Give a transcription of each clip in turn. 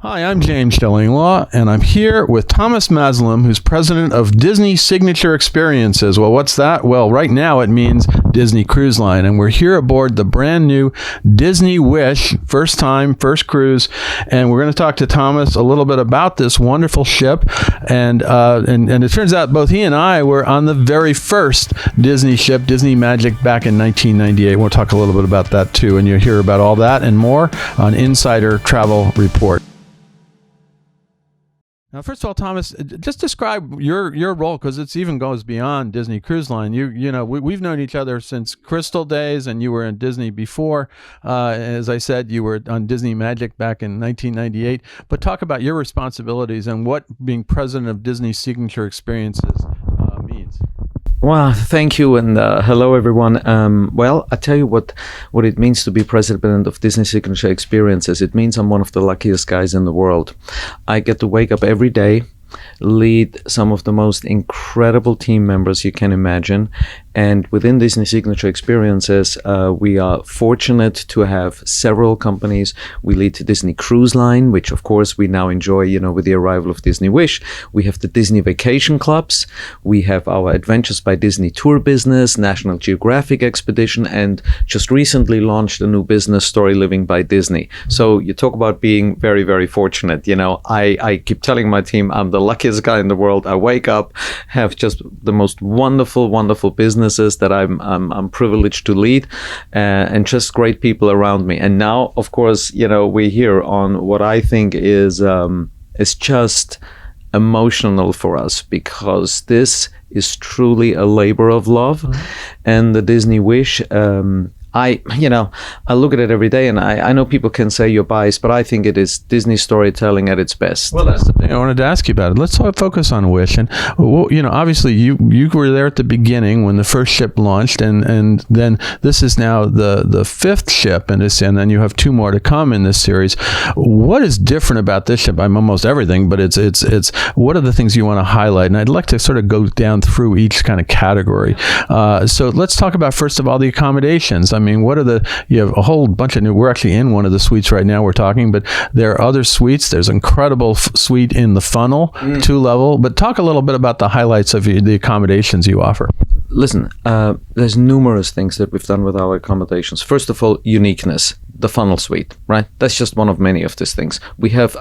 Hi, I'm James Shillinglaw, and I'm here with Thomas Maslam, who's president of Disney Signature Experiences. Well, what's that? Well, right now it means Disney Cruise Line, and we're here aboard the brand new Disney Wish, first time, first cruise, and we're going to talk to Thomas a little bit about this wonderful ship, and it turns out both he and I were on the very first Disney ship, Disney Magic, back in 1998. We'll talk a little bit about that too, and you'll hear about all that and more on Insider Travel Report. Now, first of all, Thomas, just describe your role, because it even goes beyond Disney Cruise Line. We've known each other since Crystal days, and you were in Disney before. As I said, you were on Disney Magic back in 1998. But talk about your responsibilities and what being president of Disney Signature Experiences means. Well, thank you, and hello, everyone. Well, I tell you what it means to be president of Disney Signature Experiences. It means I'm one of the luckiest guys in the world. I get to wake up every day, lead some of the most incredible team members you can imagine. And within Disney Signature Experiences, we are fortunate to have several companies. We lead the Disney Cruise Line, which of course we now enjoy, with the arrival of Disney Wish. We have the Disney Vacation Clubs. We have our Adventures by Disney tour business, National Geographic Expedition, and just recently launched a new business, Story Living by Disney. So you talk about being very, very fortunate. I keep telling my team I'm the luckiest guy in the world. I wake up, have just the most wonderful, wonderful businesses that I'm privileged to lead, and just great people around me. And now, of course, we're here on what I think is just emotional for us, because this is truly a labor of love. Mm-hmm. And the Disney Wish, I look at it every day, and I know people can say you're biased, but I think it is Disney storytelling at its best. Well, that's the thing I wanted to ask you about it. Let's focus on Wish. And, obviously you were there at the beginning when the first ship launched, and then this is now the fifth ship, and then you have two more to come in this series. What is different about this ship? I'm almost everything, but it's what are the things you want to highlight? And I'd like to sort of go down through each kind of category. So let's talk about, first of all, the accommodations. I mean, you have a whole bunch of we're actually in one of the suites right now we're talking, but there are other suites. There's an incredible suite in the funnel, 2-level, but talk a little bit about the highlights of the accommodations you offer. Listen, there's numerous things that we've done with our accommodations. First of all, uniqueness. The funnel suite, right? That's just one of many of these things. We have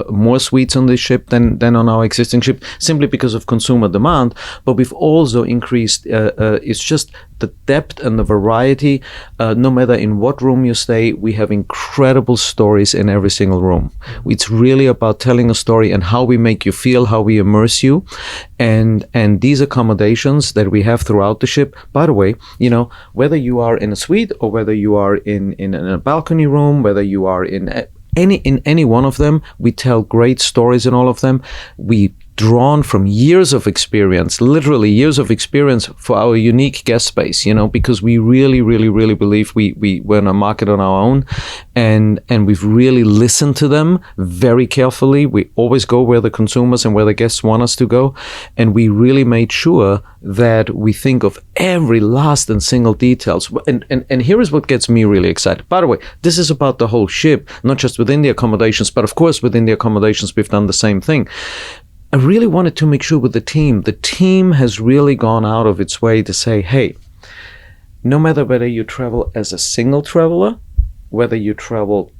more suites on this ship than on our existing ship, simply because of consumer demand. But we've also increased, it's just the depth and the variety. No matter in what room you stay, we have incredible stories in every single room. It's really about telling a story and how we make you feel, how we immerse you. And these accommodations that we have throughout the ship, by the way, whether you are in a suite or whether you are in a balcony room, whether you are in any one of them, we tell great stories in all of them. We drawn from years of experience, literally years of experience, for our unique guest space, because we really, really, really believe we're in a market on our own, and we've really listened to them very carefully. We always go where the consumers and where the guests want us to go, and we really made sure that we think of every last and single details. And here is what gets me really excited. By the way, this is about the whole ship, not just within the accommodations, but of course within the accommodations we've done the same thing. I really wanted to make sure with the team has really gone out of its way to say, hey, no matter whether you travel as a single traveler, whether you travel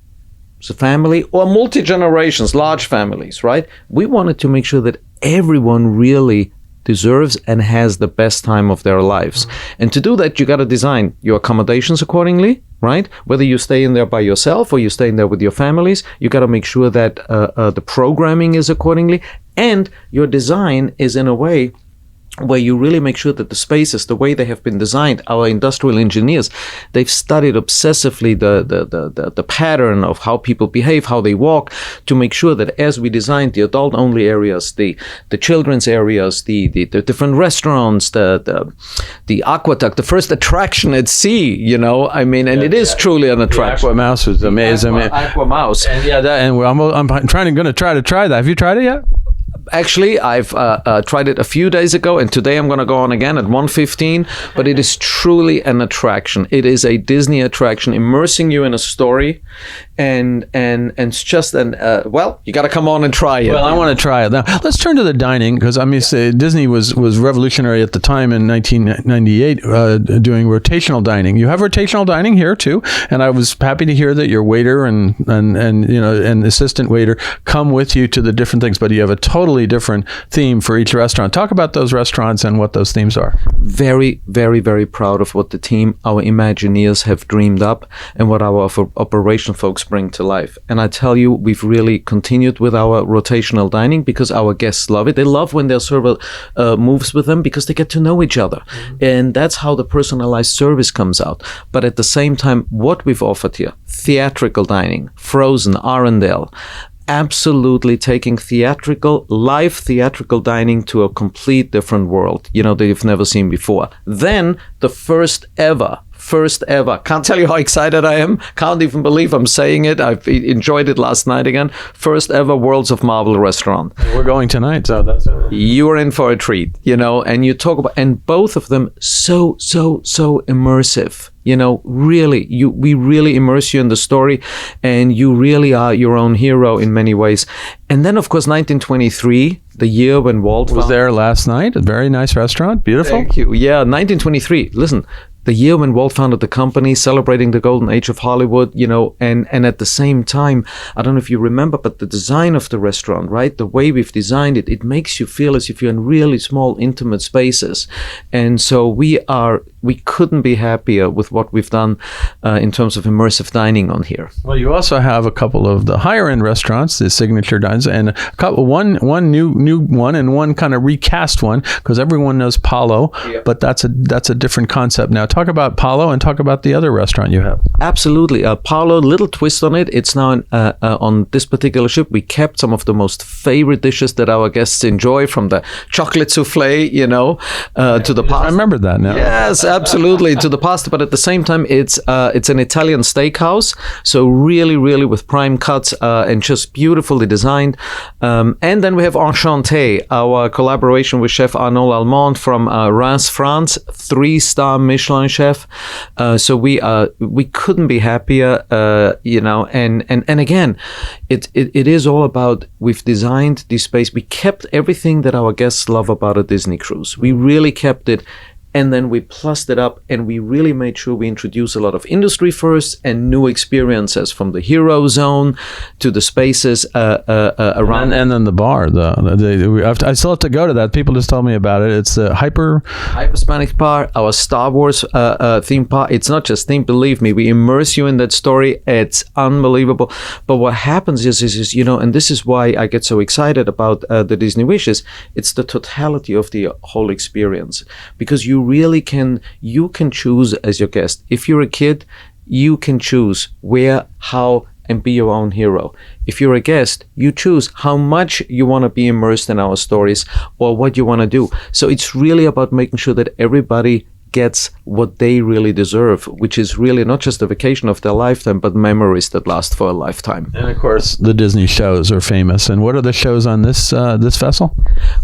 as a family or multi-generations, large families, right? We wanted to make sure that everyone really deserves and has the best time of their lives. Mm-hmm. And to do that, you got to design your accommodations accordingly, right? Whether you stay in there by yourself or you stay in there with your families, you got to make sure that the programming is accordingly, and your design is in a way where you really make sure that the spaces, the way they have been designed, our industrial engineers, they've studied obsessively the pattern of how people behave, how they walk, to make sure that as we designed the adult-only areas, the children's areas, the different restaurants, the aqueduct, the first attraction at sea, and it is truly an attraction. The Aqua Mouse was amazing. Aqua Mouse. And I'm going to try to try that. Have you tried it yet? Actually, I've tried it a few days ago, and today I'm going to go on again at 1:15. But it is truly an attraction. It is a Disney attraction, immersing you in a story, and it's just you got to come on and try it. Well, I want to try it now. Let's turn to the dining, because I mean, Disney was revolutionary at the time in 1998, doing rotational dining. You have rotational dining here too, and I was happy to hear that your waiter and assistant waiter come with you to the different things, but you have a totally different theme for each restaurant. Talk about those restaurants and what those themes are. Very, very, very proud of what the team, our Imagineers, have dreamed up and what our operational folks bring to life. And I tell you, we've really continued with our rotational dining because our guests love it. They love when their server moves with them because they get to know each other. And that's how the personalized service comes out. But at the same time, what we've offered here, theatrical dining, Frozen, Arendelle, absolutely taking live theatrical dining to a complete different world, that you've never seen before. Then the first ever, can't tell you how excited I am, can't even believe I'm saying it, I've enjoyed it last night again, first ever Worlds of Marvel restaurant. We're going tonight, so that's it. You're in for a treat, and you talk about, and both of them so immersive. We really immerse you in the story, and you really are your own hero in many ways. And then, of course, 1923, the year when Walt was there last night. A very nice restaurant, beautiful. Thank you. Yeah, 1923. Listen, the year when Walt founded the company, celebrating the golden age of Hollywood, and at the same time, I don't know if you remember, but the design of the restaurant, right? The way we've designed it, it makes you feel as if you're in really small, intimate spaces. And so we couldn't be happier with what we've done in terms of immersive dining on here. Well, you also have a couple of the higher end restaurants, the signature dines, and one new one and one kind of recast one, because everyone knows Palo, but that's a different concept now. Talk about Palo and talk about the other restaurant you have. Absolutely. Palo, little twist on it. It's now on this particular ship. We kept some of the most favorite dishes that our guests enjoy, from the chocolate souffle, to the pasta. I remember that now. Yes, absolutely, to the pasta. But at the same time, it's an Italian steakhouse. So really, really with prime cuts and just beautifully designed. And then we have Enchante, our collaboration with Chef Arnaud Almond from Reims, France, 3-star Michelin chef. So we couldn't be happier, and again, it is all about, we've designed this space. We kept everything that our guests love about a Disney cruise. We really kept it. And then we plussed it up, and we really made sure we introduce a lot of industry firsts and new experiences, from the hero zone to the spaces around. And then the bar. I still have to go to that. People just told me about it. It's the Hyper-Hispanic bar, our Star Wars theme bar. It's not just theme, believe me. We immerse you in that story. It's unbelievable. But what happens is and this is why I get so excited about the Disney Wishes, it's the totality of the whole experience. Because you can choose as your guest. If you're a kid, you can choose where, how, and be your own hero. If you're a guest, you choose how much you want to be immersed in our stories or what you want to do. So it's really about making sure that everybody gets what they really deserve, which is really not just a vacation of their lifetime, but memories that last for a lifetime. And of course, the Disney shows are famous. And what are the shows on this vessel?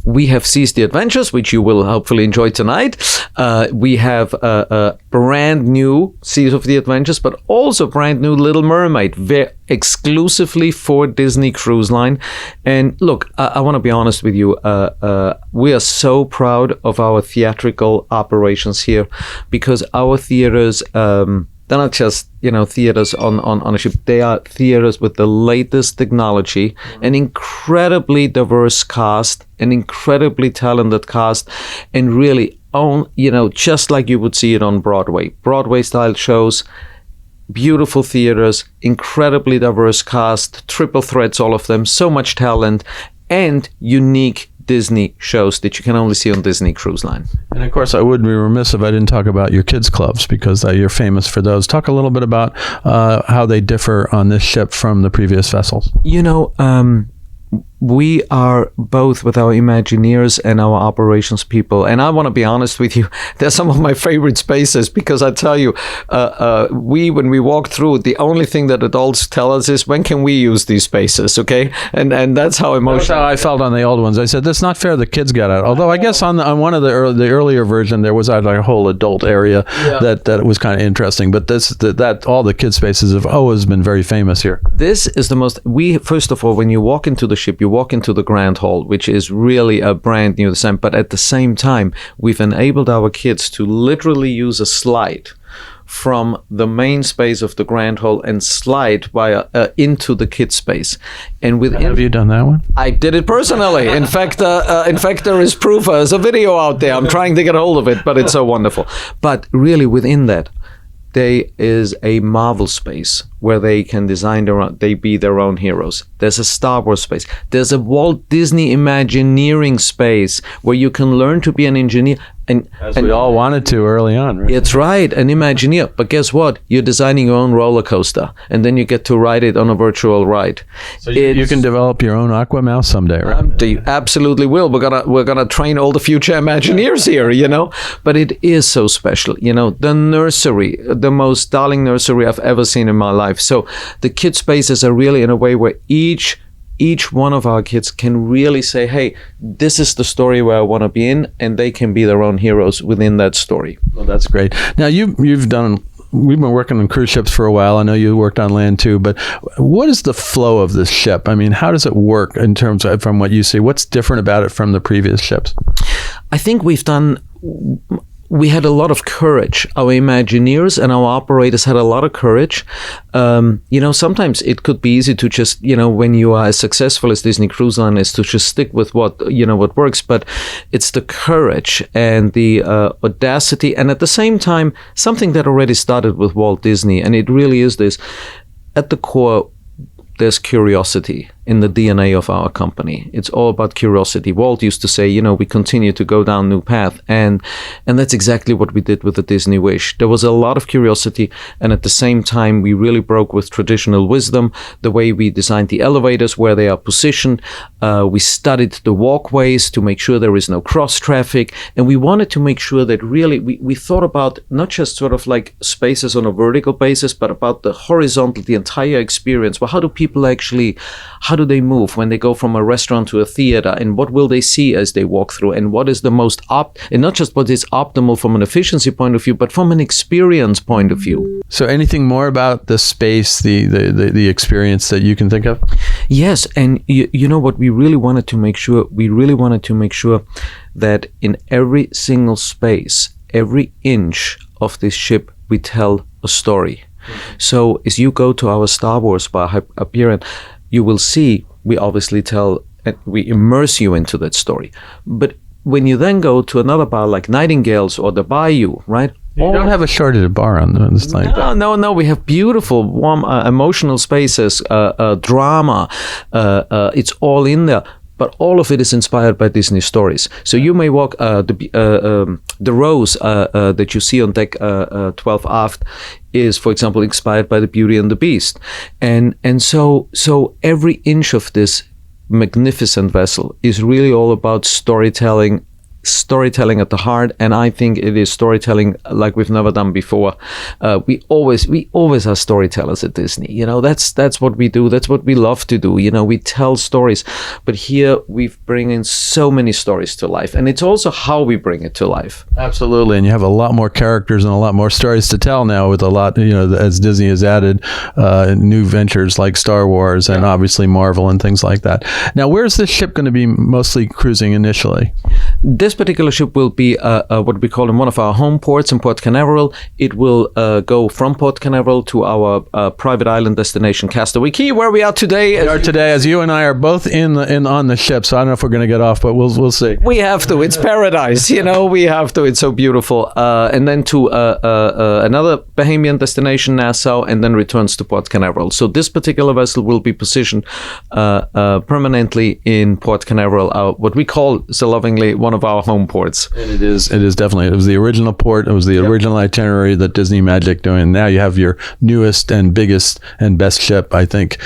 We have Seas the Adventures, which you will hopefully enjoy tonight. We have a brand new Seas of the Adventures, but also brand new Little Mermaid, exclusively for Disney Cruise Line. And look, I want to be honest with you. We are so proud of our theatrical operations here, because our theaters, they're not just theaters on a ship. They are theaters with the latest technology, an incredibly diverse cast, an incredibly talented cast, and really just like you would see it on Broadway style shows. Beautiful theaters, incredibly diverse cast, triple threats, all of them, so much talent, and unique Disney shows that you can only see on Disney Cruise Line. And of course, I would be remiss if I didn't talk about your kids' clubs, because you're famous for those. Talk a little bit about how they differ on this ship from the previous vessels. we are both with our Imagineers and our operations people. And I want to be honest with you, they're some of my favorite spaces because I tell you, when we walk through, the only thing that adults tell us is, when can we use these spaces, okay? And that's how emotional. That's how I felt on the old ones. I said, that's not fair, the kids got out. Although I guess on one of the earlier version, there was like a whole adult area that was kind of interesting. But all the kid spaces have always been very famous here. This is the most, first of all, when you walk into the ship, you walk into the Grand Hall, which is really a brand new design. But at the same time, we've enabled our kids to literally use a slide from the main space of the Grand Hall and slide into the kids space. And have you done that one? I did it personally. In fact, there is proof. There's a video out there. I'm trying to get a hold of it, but it's so wonderful. But really, within that, there is a Marvel space where they can they be their own heroes. There's a Star Wars space. There's a Walt Disney Imagineering space where you can learn to be an engineer. And we all wanted to early on, right? It's right, an Imagineer. But guess what? You're designing your own roller coaster, and then you get to ride it on a virtual ride. So you can develop your own Aqua Mouse someday, right? You absolutely will. We're gonna train all the future Imagineers here, But it is so special, The nursery, the most darling nursery I've ever seen in my life. So the kid spaces are really in a way where each one of our kids can really say, hey, this is the story where I want to be in, and they can be their own heroes within that story. Well, that's great. Now, we've been working on cruise ships for a while. I know you worked on land too, but what is the flow of this ship? I mean, how does it work in terms of, from what you see? What's different about it from the previous ships? I think we had a lot of courage. Our Imagineers and our operators had a lot of courage. Sometimes it could be easy to just, when you are as successful as Disney Cruise Line is, to just stick with what works. But it's the courage and the audacity, and at the same time, something that already started with Walt Disney. And it really is this. At the core, there's curiosity in the DNA of our company. It's all about curiosity. Walt used to say, we continue to go down new path. And that's exactly what we did with the Disney Wish. There was a lot of curiosity. And at the same time, we really broke with traditional wisdom, the way we designed the elevators, where they are positioned. We studied the walkways to make sure there is no cross traffic. And we wanted to make sure that really we thought about not just sort of like spaces on a vertical basis, but about the horizontal, the entire experience. Well, how do people actually, how do they move when they go from a restaurant to a theater, and what will they see as they walk through, and what is the most and not just what is optimal from an efficiency point of view, but from an experience point of view. So anything more about the space, the experience that you can think of? Yes, and you know what we really wanted to make sure? We really wanted to make sure that in every single space, every inch of this ship, we tell a story. So as you go to our Star Wars bar up here, you will see we obviously we immerse you into that story. But when you then go to another bar like Nightingale's or the Bayou, right? You don't have a shortage of bar on this thing. No. We have beautiful, warm, emotional spaces, drama. It's all in there. But all of it is inspired by Disney stories. So you may walk the Rose that you see on deck 12 aft is, for example, inspired by the Beauty and the Beast, and so every inch of this magnificent vessel is really all about storytelling at the heart, and I think it is storytelling like we've never done before. We always are storytellers at Disney. That's what we do. That's what we love to do. We tell stories, but here we bring in so many stories to life, and it's also how we bring it to life. Absolutely, and you have a lot more characters and a lot more stories to tell now with a lot, as Disney has added new ventures like Star Wars and obviously Marvel and things like that. Now, where's this ship going to be mostly cruising initially? This particular ship will be what we call in one of our home ports in Port Canaveral. It will go from Port Canaveral to our private island destination, Castaway Cay, where we are today. As you and I are both on the ship, so I don't know if we're going to get off, but we'll see. We have to. It's paradise, we have to. It's so beautiful. And then to another Bahamian destination, Nassau, and then returns to Port Canaveral. So this particular vessel will be positioned permanently in Port Canaveral, what we call so lovingly one of our home ports. And it is definitely. It was the original port. It was the original itinerary that Disney Magic doing. Now you have your newest and biggest and best ship, I think,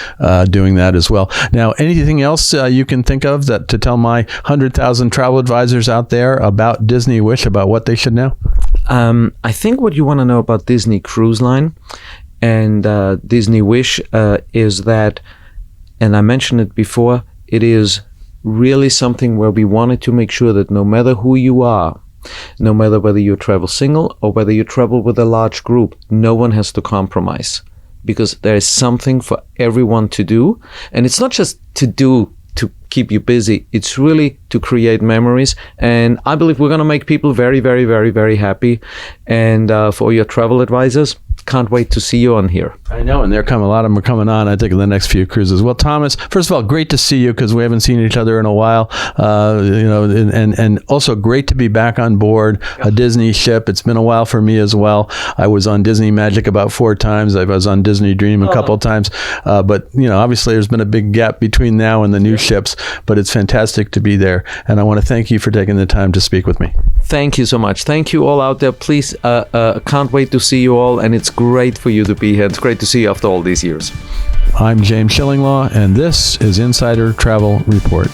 doing that as well. Now, anything else you can think of that to tell my 100,000 travel advisors out there about Disney Wish, about what they should know? I think what you want to know about Disney Cruise Line and Disney Wish is that, and I mentioned it before, it is really something where we wanted to make sure that no matter who you are, no matter whether you travel single or whether you travel with a large group, no one has to compromise, because there is something for everyone to do. And it's not just to do to keep you busy, it's really to create memories. And I believe we're going to make people very, very, very, very happy. And for your travel advisors, can't wait to see you on here. I know, and a lot of them are coming on, I think, in the next few cruises. Well, Thomas, first of all, great to see you, because we haven't seen each other in a while. And also great to be back on board a Disney ship. It's been a while for me as well. I was on Disney Magic about 4 times. I was on Disney Dream a couple of times. But, obviously there's been a big gap between now and the new ships, but it's fantastic to be there. And I want to thank you for taking the time to speak with me. Thank you so much. Thank you all out there. Please, can't wait to see you all. And it's great for you to be here. It's great to see you after all these years. I'm James Schillinglaw, and this is Insider Travel Report.